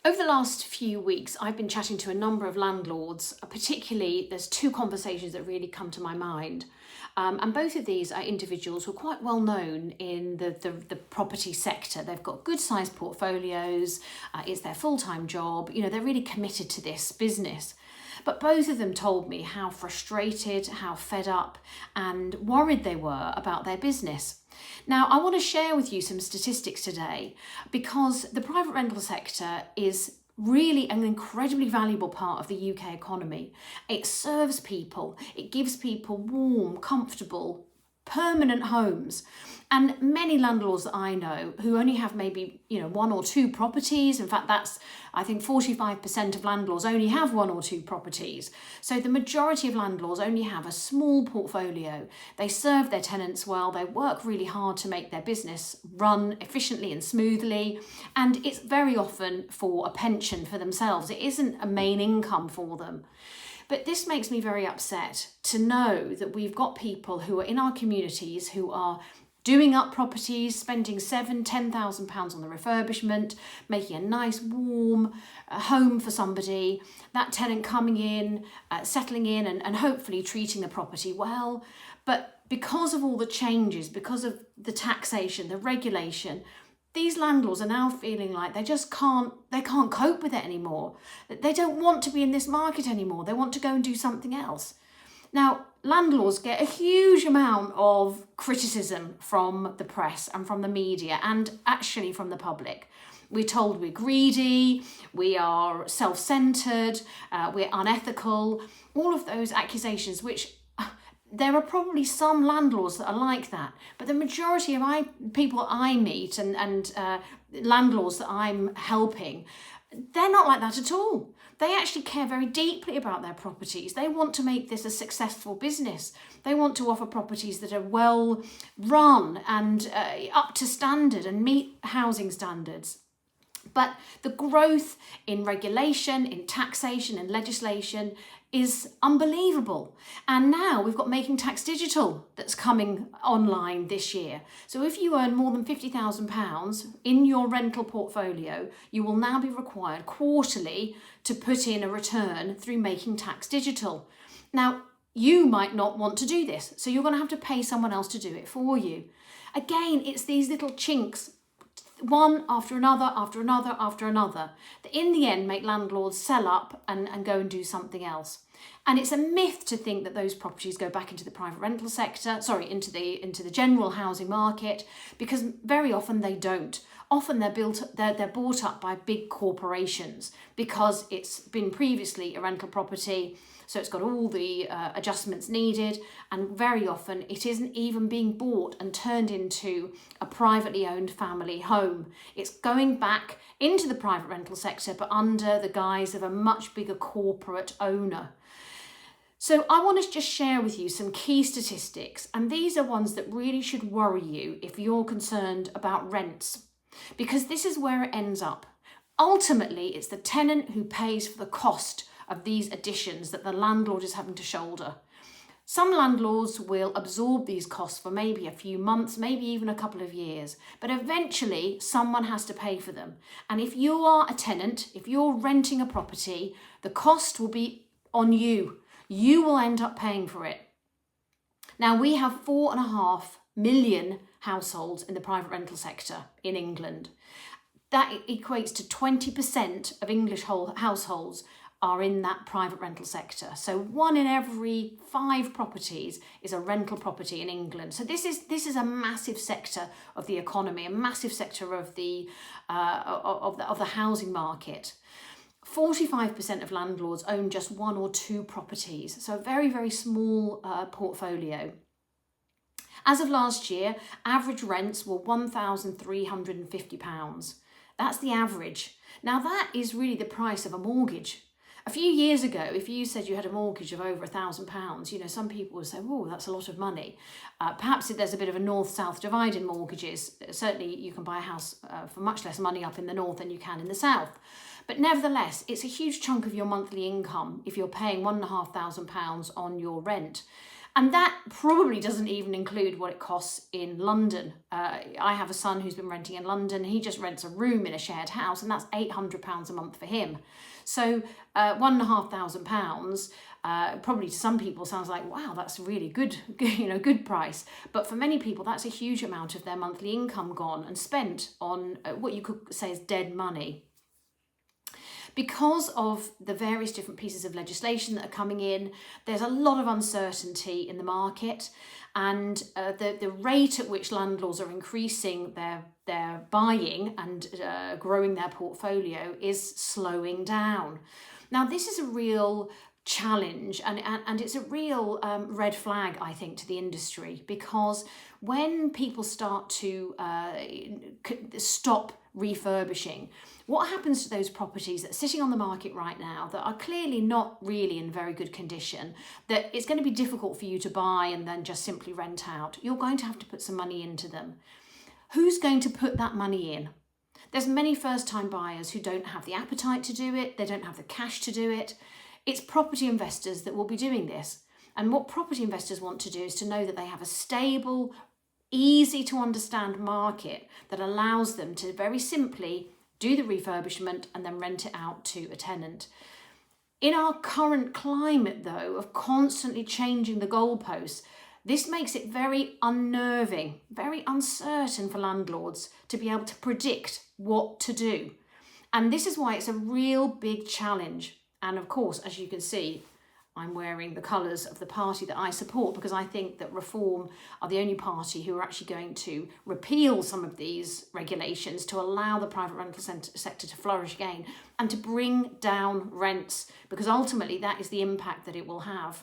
Over the last few weeks, I've been chatting to a number of landlords. Particularly, there's two conversations that really come to my mind. And both of these are individuals who are quite well known in the property sector. They've got good sized portfolios, it's their full-time job, they're really committed to this business. But both of them told me how frustrated, how fed up and worried they were about their business. Now, I want to share with you some statistics today because the private rental sector is really an incredibly valuable part of the UK economy. It serves people, it gives people warm, comfortable, permanent homes. And many landlords that I know who only have maybe, one or two properties. In fact, I think 45% of landlords only have one or two properties. So the majority of landlords only have a small portfolio. They serve their tenants well. They work really hard to make their business run efficiently and smoothly. And it's very often for a pension for themselves. It isn't a main income for them. But this makes me very upset to know that we've got people who are in our communities who are doing up properties, spending £7,000-10,000 on the refurbishment, making a nice warm home for somebody, that tenant coming in, settling in and hopefully treating the property well. But because of all the changes, because of the taxation, the regulation, these landlords are now feeling like they can't cope with it anymore. They don't want to be in this market anymore. They want to go and do something else. Now, landlords get a huge amount of criticism from the press and from the media and actually from the public. We're told we're greedy, we are self-centred, we're unethical, all of those accusations which there are probably some landlords that are like that, but the majority of people I meet and landlords that I'm helping, they're not like that at all. They actually care very deeply about their properties. They want to make this a successful business. They want to offer properties that are well run and up to standard and meet housing standards. But the growth in regulation, in taxation and legislation is unbelievable. And now we've got Making Tax Digital that's coming online this year. So if you earn more than £50,000 in your rental portfolio, you will now be required quarterly to put in a return through Making Tax Digital. Now, you might not want to do this, so you're going to have to pay someone else to do it for you. Again, it's these little chinks, one after another, after another, after another, that in the end make landlords sell up and go and do something else. And it's a myth to think that those properties go back into the private rental sector, into the general housing market, because very often they don't. Often they're bought up by big corporations because it's been previously a rental property, so it's got all the adjustments needed, and very often it isn't even being bought and turned into a privately owned family home. It's going back into the private rental sector, but under the guise of a much bigger corporate owner. So I want to just share with you some key statistics, and these are ones that really should worry you if you're concerned about rents, because this is where it ends up. Ultimately, it's the tenant who pays for the cost of these additions that the landlord is having to shoulder. Some landlords will absorb these costs for maybe a few months, maybe even a couple of years, but eventually someone has to pay for them. And if you are a tenant, if you're renting a property, the cost will be on you. You will end up paying for it. Now, we have 4.5 million households in the private rental sector in England. That equates to 20% of English households are in that private rental sector. So 1 in every 5 properties is a rental property in England. So this is a massive sector of the economy, a massive sector of the housing market. 45% of landlords own just 1 or 2 properties, so a very, very small portfolio. As of last year, average rents were £1,350. That's the average. Now that is really the price of a mortgage. A few years ago, if you said you had a mortgage of over £1,000, some people would say, oh, that's a lot of money. Perhaps if there's a bit of a north-south divide in mortgages, certainly you can buy a house for much less money up in the north than you can in the south. But nevertheless, it's a huge chunk of your monthly income if you're paying £1,500 on your rent. And that probably doesn't even include what it costs in London. I have a son who's been renting in London. He just rents a room in a shared house, and that's £800 a month for him. So £1,500, probably to some people sounds like, wow, that's really good, good price. But for many people, that's a huge amount of their monthly income gone and spent on what you could say is dead money. Because of the various different pieces of legislation that are coming in, there's a lot of uncertainty in the market, and the rate at which landlords are increasing their buying and growing their portfolio is slowing down. Now, this is a real challenge, and it's a real red flag, I think, to the industry, because when people start to stop refurbishing, what happens to those properties that are sitting on the market right now that are clearly not really in very good condition, that it's going to be difficult for you to buy and then just simply rent out? You're going to have to put some money into them. Who's going to put that money in? There's many first-time buyers who don't have the appetite to do it, they don't have the cash to do it. It's property investors that will be doing this. And what property investors want to do is to know that they have a stable, easy to understand market that allows them to very simply do the refurbishment and then rent it out to a tenant. In our current climate, though, of constantly changing the goalposts, this makes it very unnerving, very uncertain for landlords to be able to predict what to do. And this is why it's a real big challenge. And of course, as you can see, I'm wearing the colours of the party that I support, because I think that Reform are the only party who are actually going to repeal some of these regulations to allow the private rental sector to flourish again and to bring down rents, because ultimately that is the impact that it will have.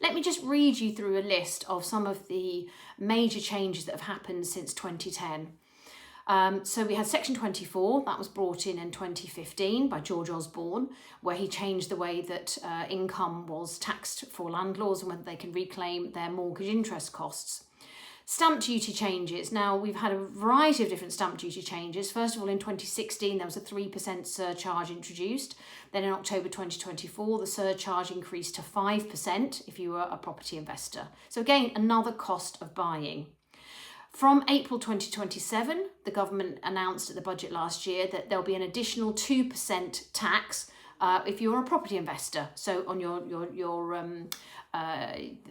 Let me just read you through a list of some of the major changes that have happened since 2010. So we had Section 24, that was brought in 2015 by George Osborne, where he changed the way that income was taxed for landlords and whether they can reclaim their mortgage interest costs. Stamp duty changes. Now, we've had a variety of different stamp duty changes. First of all, in 2016, there was a 3% surcharge introduced. Then in October 2024, the surcharge increased to 5% if you were a property investor. So again, another cost of buying. From April 2027, the government announced at the budget last year that there'll be an additional 2% tax if you're a property investor. So on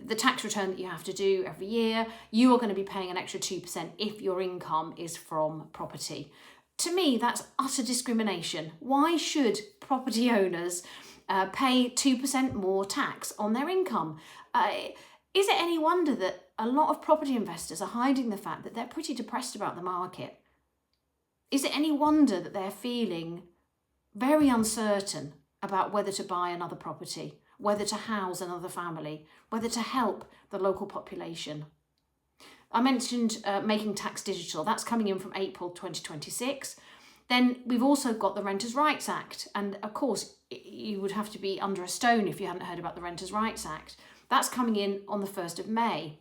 the tax return that you have to do every year, you are going to be paying an extra 2% if your income is from property. To me, that's utter discrimination. Why should property owners pay 2% more tax on their income? Is it any wonder that a lot of property investors are hiding the fact that they're pretty depressed about the market? Is it any wonder that they're feeling very uncertain about whether to buy another property, whether to house another family, whether to help the local population? I mentioned making tax digital. That's coming in from April 2026. Then we've also got the Renters' Rights Act. And of course, you would have to be under a stone if you hadn't heard about the Renters' Rights Act. That's coming in on the 1st of May.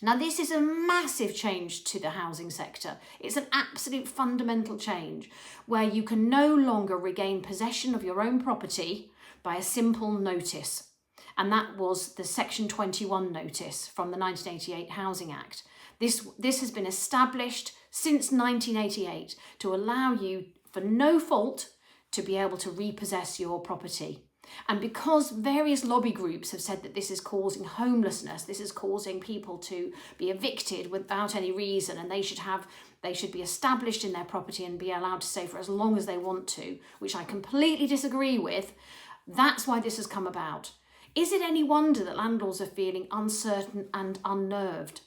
Now, this is a massive change to the housing sector. It's an absolute fundamental change where you can no longer regain possession of your own property by a simple notice. And that was the Section 21 notice from the 1988 Housing Act. This has been established since 1988 to allow you, for no fault, to be able to repossess your property. And because various lobby groups have said that this is causing homelessness, this is causing people to be evicted without any reason, and they should be established in their property and be allowed to stay for as long as they want to, which I completely disagree with, that's why this has come about. Is it any wonder that landlords are feeling uncertain and unnerved?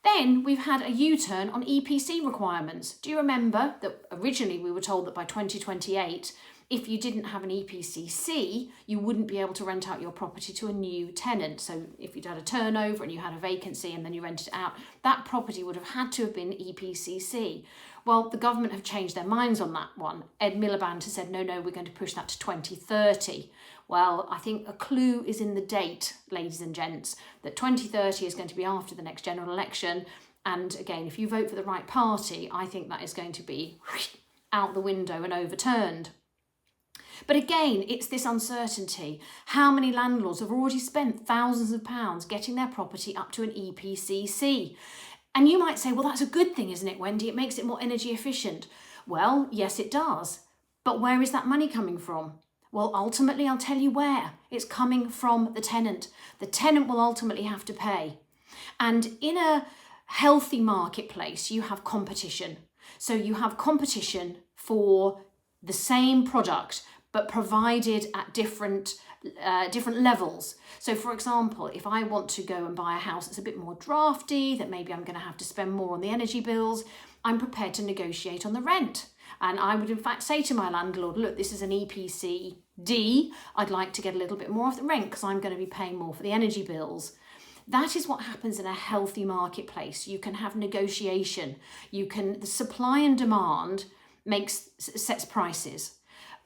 Then we've had a U-turn on EPC requirements. Do you remember that originally we were told that by 2028, if you didn't have an EPCC, you wouldn't be able to rent out your property to a new tenant. So if you'd had a turnover and you had a vacancy and then you rented it out, that property would have had to have been EPCC. Well, the government have changed their minds on that one. Ed Miliband has said, no, we're going to push that to 2030. Well, I think a clue is in the date, ladies and gents, that 2030 is going to be after the next general election. And again, if you vote for the right party, I think that is going to be out the window and overturned. But again, it's this uncertainty. How many landlords have already spent thousands of pounds getting their property up to an EPCC? And you might say, well, that's a good thing, isn't it, Wendy? It makes it more energy efficient. Well, yes, it does. But where is that money coming from? Well, ultimately, I'll tell you where. It's coming from the tenant. The tenant will ultimately have to pay. And in a healthy marketplace, you have competition. So you have competition for the same product, but provided at different levels. So for example, if I want to go and buy a house that's a bit more drafty, that maybe I'm going to have to spend more on the energy bills, I'm prepared to negotiate on the rent. And I would in fact say to my landlord, look, this is an EPC I'd like to get a little bit more of the rent because I'm going to be paying more for the energy bills. That is what happens in a healthy marketplace. You can have negotiation. The supply and demand sets prices.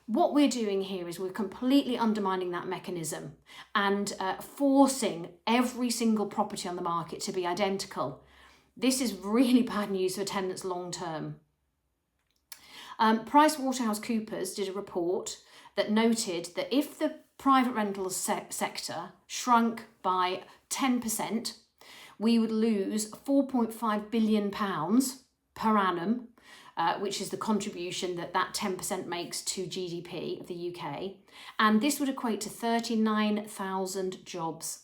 What we're doing here is we're completely undermining that mechanism and forcing every single property on the market to be identical. This is really bad news for tenants long term. PricewaterhouseCoopers did a report that noted that if the private rental sector shrunk by 10%, we would lose £4.5 billion per annum, which is the contribution that 10% makes to GDP of the UK. And this would equate to 39,000 jobs.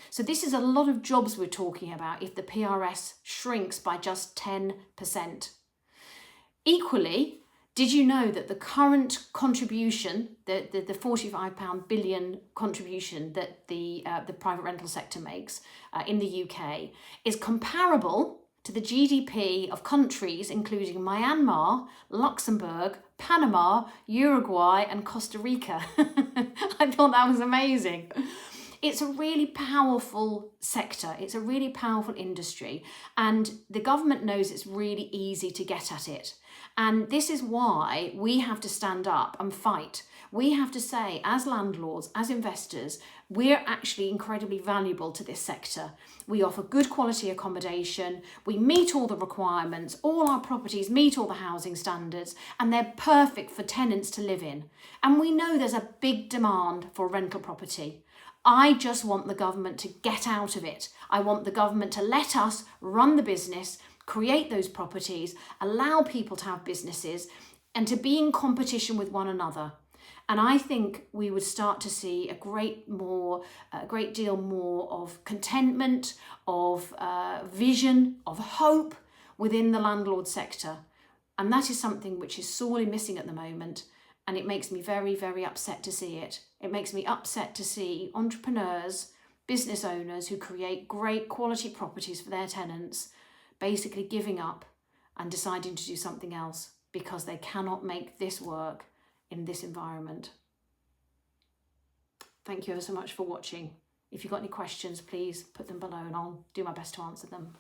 So this is a lot of jobs we're talking about if the PRS shrinks by just 10%. Equally, did you know that the current contribution, the £45 billion contribution that the private rental sector makes in the UK is comparable to the GDP of countries including Myanmar, Luxembourg, Panama, Uruguay and Costa Rica? I thought that was amazing. It's a really powerful sector. It's a really powerful industry, and the government knows it's really easy to get at it. And this is why we have to stand up and fight. We have to say, as landlords, as investors, we're actually incredibly valuable to this sector. We offer good quality accommodation, we meet all the requirements, all our properties meet all the housing standards, and they're perfect for tenants to live in. And we know there's a big demand for rental property. I just want the government to get out of it. I want the government to let us run the business, create those properties, allow people to have businesses and to be in competition with one another. And I think we would start to see a great deal more of contentment, of vision, of hope within the landlord sector. And that is something which is sorely missing at the moment. And it makes me very, very upset to see it. It makes me upset to see entrepreneurs, business owners who create great quality properties for their tenants basically giving up and deciding to do something else because they cannot make this work in this environment. Thank you ever so much for watching. If you've got any questions, please put them below and I'll do my best to answer them.